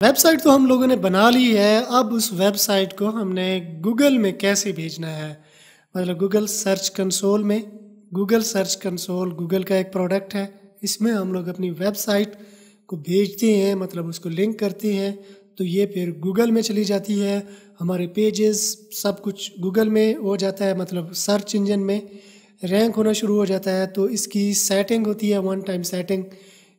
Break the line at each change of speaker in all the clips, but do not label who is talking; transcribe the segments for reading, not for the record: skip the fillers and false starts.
Website तो हम लोगों ने बना ली है, अब उस वेबसाइट को हमने गूगल में कैसे भेजना है। मतलब गूगल सर्च कंसोल गूगल का एक प्रोडक्ट है। इसमें हम लोग अपनी वेबसाइट को भेजते हैं, मतलब उसको लिंक करते हैं, तो ये फिर गूगल में चली जाती है। हमारे पेजेस सब कुछ गूगल में हो जाता है, मतलब सर्च इंजन में रैंक होना शुरू हो जाता है। तो इसकी सेटिंग होती है, वन टाइम सेटिंग।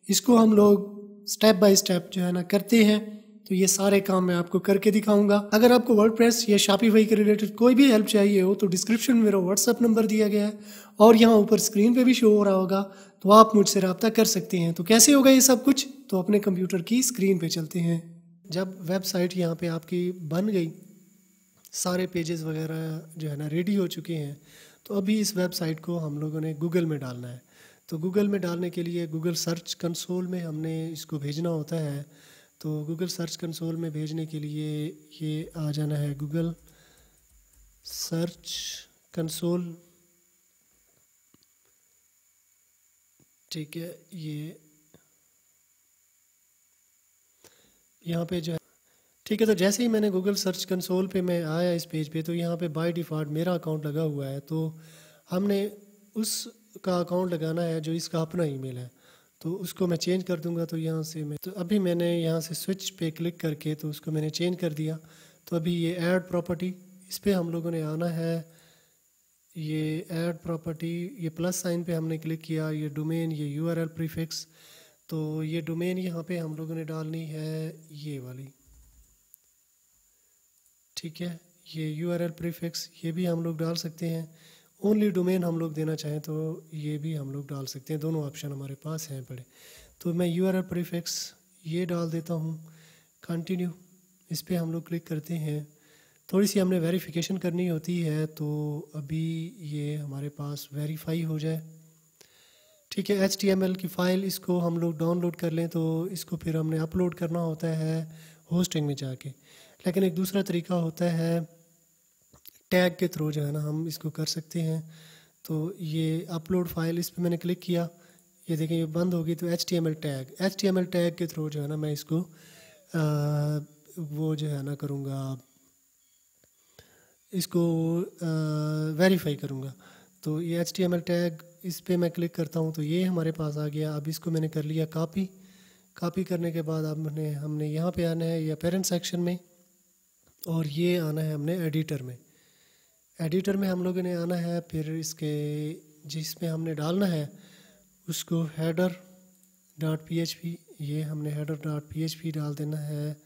इसको हम लोग स्टेप बाय स्टेप जो है ना करते हैं। तो ये सारे काम मैं आपको करके दिखाऊंगा। अगर आपको वर्डप्रेस या शॉपिफाई के रिलेटेड कोई भी हेल्प चाहिए हो तो डिस्क्रिप्शन में मेरा व्हाट्सअप नंबर दिया गया है और यहाँ ऊपर स्क्रीन पे भी शो हो रहा होगा, तो आप मुझसे रब्ता कर सकते हैं। तो कैसे होगा ये सब कुछ, तो अपने कंप्यूटर की स्क्रीन पे चलते हैं। जब वेबसाइट यहाँ पे आपकी बन गई, सारे पेजेस वगैरह जो है ना रेडी हो चुके हैं, तो अभी इस वेबसाइट को हम लोगों ने गूगल में डालना है। तो गूगल में डालने के लिए गूगल सर्च कंसोल में हमने इसको भेजना होता है। तो गूगल सर्च कंसोल में भेजने के लिए ये आ जाना है गूगल सर्च कंसोल। ठीक है, ये यहाँ पे जो है, ठीक है। तो जैसे ही मैंने गूगल सर्च कंसोल पे मैं आया इस पेज पे, तो यहाँ पे बाय डिफ़ॉल्ट मेरा अकाउंट लगा हुआ है। तो हमने उसका अकाउंट लगाना है जो इसका अपना ईमेल है, तो उसको मैं चेंज कर दूंगा। तो यहाँ से मैं, तो अभी मैंने यहाँ से स्विच पे क्लिक करके तो उसको मैंने चेंज कर दिया। तो अभी ये ऐड प्रॉपर्टी, इस पर हम लोगों ने आना है। ये ऐड प्रॉपर्टी, ये प्लस साइन पे हमने क्लिक किया, ये डोमेन, ये यूआरएल प्रीफिक्स। तो ये डोमेन यहाँ पे हम लोगों ने डालनी है ये वाली। ठीक है, ये यूआरएल प्रीफिक्स ये भी हम लोग डाल सकते हैं। ओनली डोमेन हम लोग देना चाहें तो ये भी हम लोग डाल सकते हैं, दोनों ऑप्शन हमारे पास हैं पड़े। तो मैं यूआरएल प्रीफिक्स ये डाल देता हूँ। कंटिन्यू, इस पर हम लोग क्लिक करते हैं। थोड़ी सी हमने वेरिफिकेशन करनी होती है, तो अभी ये हमारे पास वेरीफाई हो जाए। ठीक है, HTML की फ़ाइल इसको हम लोग डाउनलोड कर लें, तो इसको फिर हमने अपलोड करना होता है होस्टिंग में जाके। लेकिन एक दूसरा तरीका होता है टैग के थ्रू जो है ना हम इसको कर सकते हैं। तो ये अपलोड फाइल, इस पर मैंने क्लिक किया, ये देखें ये बंद होगी। तो HTML टैग के थ्रू जो है ना मैं इसको वो जो है ना करूँगा, इसको वेरीफाई करूँगा। तो ये HTML टैग, इस पर मैं क्लिक करता हूँ तो ये हमारे पास आ गया। अब इसको मैंने कर लिया कॉपी करने के बाद अब हमने यहाँ पे आना है या पेरेंट सेक्शन में, और ये आना है हमने एडिटर में हम लोगों ने आना है। फिर इसके जिसमें हमने डालना है उसको हेडर डॉट PHP, ये हमने हेडर डॉट PHP डाल देना है।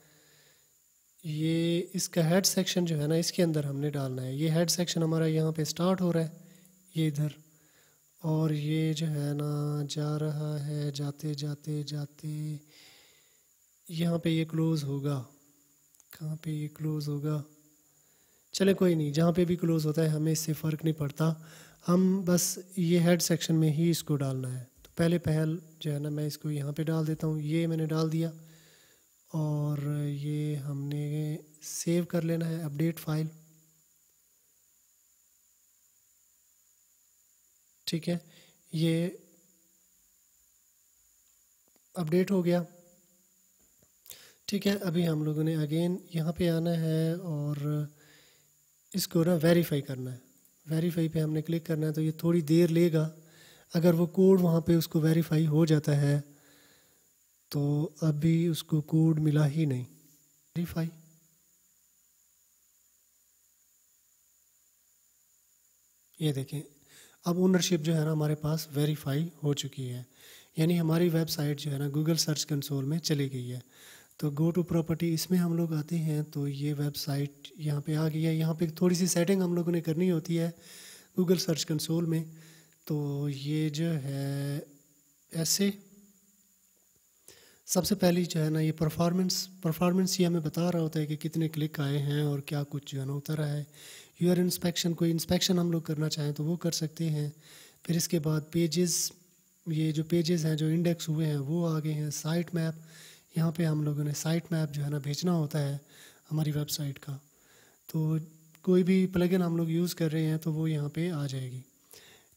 ये इसका हेड सेक्शन जो है ना इसके अंदर हमने डालना है। ये हेड सेक्शन हमारा यहाँ पे स्टार्ट हो रहा है, ये इधर, और ये जो है ना जा रहा है, जाते जाते जाते यहाँ पे ये क्लोज़ होगा। कहाँ पे ये क्लोज़ होगा, चले कोई नहीं, जहाँ पे भी क्लोज़ होता है हमें इससे फ़र्क नहीं पड़ता। हम बस ये हेड सेक्शन में ही इसको डालना है। तो पहल जो है ना मैं इसको यहाँ पे डाल देता हूँ, ये मैंने डाल दिया। और ये हमने सेव कर लेना है, अपडेट फाइल। ठीक है, ये अपडेट हो गया। ठीक है, अभी हम लोगों ने अगेन यहाँ पे आना है और इसको ना वेरीफाई करना है। वेरीफाई पे हमने क्लिक करना है, तो ये थोड़ी देर लेगा। अगर वो कोड वहाँ पे उसको वेरीफाई हो जाता है, तो अभी उसको कोड मिला ही नहीं। वेरीफाई, ये देखें, अब ओनरशिप जो है ना हमारे पास वेरीफाई हो चुकी है, यानी हमारी वेबसाइट जो है ना गूगल सर्च कंसोल में चली गई है। तो गो टू प्रॉपर्टी, इसमें हम लोग आते हैं तो ये वेबसाइट यहाँ पे आ गई है। यहाँ पे थोड़ी सी सेटिंग हम लोगों ने करनी होती है गूगल सर्च कंसोल में। तो ये जो है ऐसे, सबसे पहली जो है ना ये परफॉर्मेंस ये हमें बता रहा होता है कि कितने क्लिक आए हैं और क्या कुछ जो है ना उतर रहा है। यूआर इंस्पेक्शन, कोई इंस्पेक्शन हम लोग करना चाहें तो वो कर सकते हैं। फिर इसके बाद पेजेस, ये जो पेजेस हैं जो इंडेक्स हुए हैं वो आ गए हैं। साइट मैप, यहाँ पे हम लोगों ने साइट मैप जो है ना भेजना होता है हमारी वेबसाइट का। तो कोई भी प्लगइन हम लोग यूज़ कर रहे हैं तो वो यहाँ पे आ जाएगी।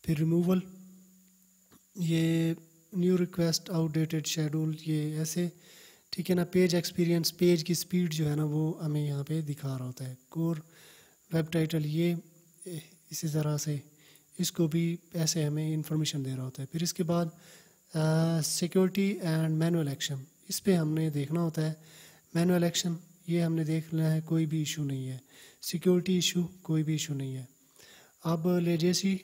फिर रिमूवल, ये न्यू रिक्वेस्ट आउटडेटेड शेड्यूल, ये ऐसे। ठीक है ना। पेज एक्सपीरियंस, पेज की स्पीड जो है ना वो हमें यहाँ पे दिखा रहा होता है। कोर वेब टाइटल ये इसी तरह से इसको भी ऐसे हमें इंफॉर्मेशन दे रहा होता है। फिर इसके बाद सिक्योरिटी एंड मैनुअल एक्शन, इस पे हमने देखना होता है। मैनुअल एक्शन ये हमने देख लेना है, कोई भी इशू नहीं है। सिक्योरिटी इशू कोई भी इशू नहीं है। अब लेजेसी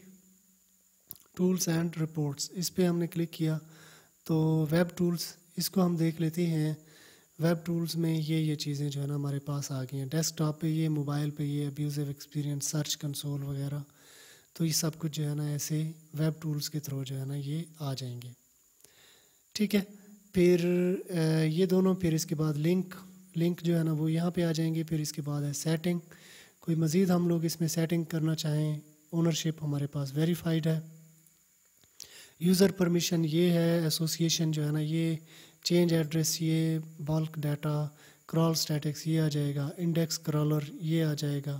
टूल्स एंड रिपोर्ट्स, इस पे हमने क्लिक किया तो वेब टूल्स इसको हम देख लेते हैं। वेब टूल्स में ये चीज़ें जो है ना हमारे पास आ गई हैं। डेस्कटॉप पे ये, मोबाइल पे ये अब्यूजिव एक्सपीरियंस, सर्च कंसोल वगैरह, तो ये सब कुछ जो है ना ऐसे वेब टूल्स के थ्रू जो है ना ये आ जाएंगे। ठीक है। फिर ये दोनों, फिर इसके बाद लिंक जो है ना वो यहाँ पे आ जाएंगे। फिर इसके बाद है सेटिंग, कोई मज़ीद हम लोग इसमें सेटिंग करना चाहें, ओनरशिप हमारे पास वेरीफाइड है। यूज़र परमिशन ये है, एसोसिएशन जो है ना ये, चेंज एड्रेस ये, बल्क डाटा, क्रॉल स्टैटिक्स ये आ जाएगा, इंडेक्स क्रॉलर ये आ जाएगा,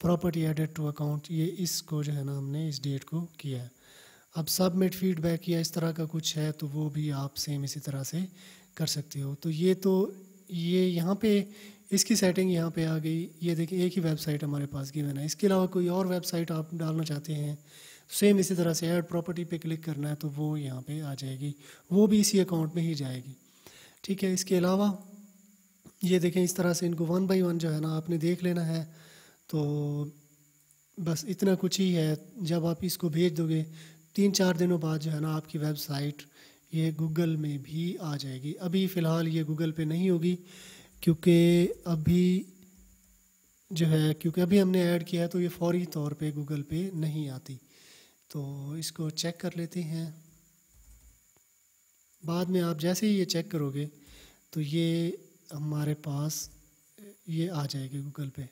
प्रॉपर्टी एडेड टू अकाउंट ये, इसको जो है ना हमने इस डेट को किया है। अब सबमिट फीडबैक या इस तरह का कुछ है तो वो भी आप सेम इसी तरह से कर सकते हो। तो ये यहाँ पे इसकी सेटिंग यहाँ पे आ गई। ये देखिए एक ही वेबसाइट हमारे पास गिवन है। इसके अलावा कोई और वेबसाइट आप डालना चाहते हैं, सेम इसी तरह से ऐड प्रॉपर्टी पे क्लिक करना है तो वो यहाँ पे आ जाएगी, वो भी इसी अकाउंट में ही जाएगी। ठीक है। इसके अलावा ये देखें इस तरह से इनको 1 बाय 1 जो है ना आपने देख लेना है। तो बस इतना कुछ ही है। जब आप इसको भेज दोगे 3-4 दिनों बाद जो है ना आपकी वेबसाइट ये गूगल में भी आ जाएगी। अभी फ़िलहाल ये गूगल पे नहीं होगी क्योंकि अभी हमने ऐड किया है तो ये फौरी तौर पे गूगल पे नहीं आती। तो इसको चेक कर लेते हैं। बाद में आप जैसे ही ये चेक करोगे तो ये हमारे पास ये आ जाएगी गूगल पे।